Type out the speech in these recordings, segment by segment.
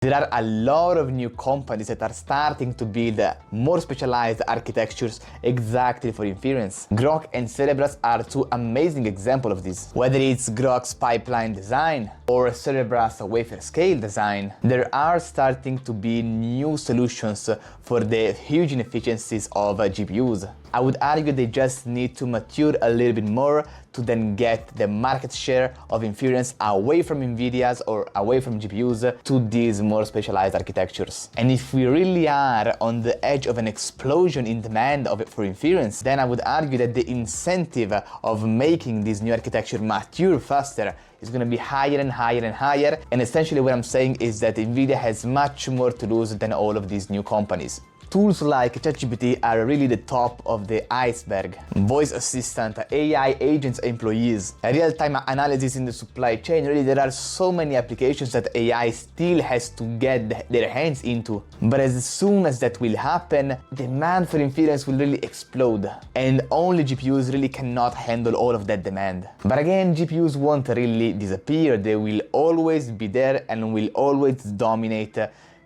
There are a lot of new companies that are starting to build more specialized architectures exactly for inference. Grok and Cerebras are two amazing examples of this. Whether it's Grok's pipeline design or Cerebras' wafer-scale design, there are starting to be new solutions for the huge inefficiencies of GPUs. I would argue they just need to mature a little bit more to then get the market share of inference away from NVIDIA's or away from GPUs to these more specialized architectures. And if we really are on the edge of an explosion in demand for inference, then I would argue that the incentive of making this new architecture mature faster is going to be higher and higher and higher. And essentially what I'm saying is that NVIDIA has much more to lose than all of these new companies. Tools like ChatGPT are really the top of the iceberg. Voice assistant, AI agents, employees, real-time analysis in the supply chain. Really, there are so many applications that AI still has to get their hands into. But as soon as that will happen, demand for inference will really explode. And only GPUs really cannot handle all of that demand. But again, GPUs won't really disappear. They will always be there and will always dominate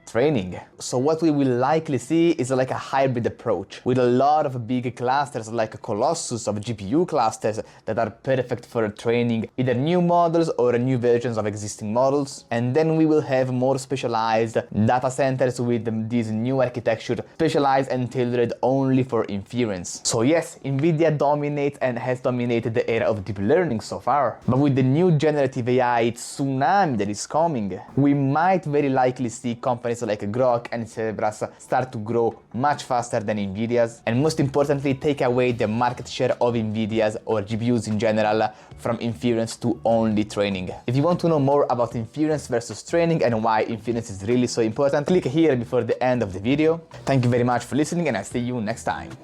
training. So what we will likely see is like a hybrid approach with a lot of big clusters, like a colossus of GPU clusters that are perfect for training either new models or new versions of existing models. And then we will have more specialized data centers with this new architecture, specialized and tailored only for inference. So yes, NVIDIA dominates and has dominated the era of deep learning so far. But with the new generative AI tsunami that is coming, we might very likely see companies like Grok and Cerebras start to grow much faster than NVIDIA's, and most importantly take away the market share of NVIDIA's or GPUs in general from inference to only training. If you want to know more about inference versus training and why inference is really so important, click here before the end of the video. Thank you very much for listening and I'll see you next time.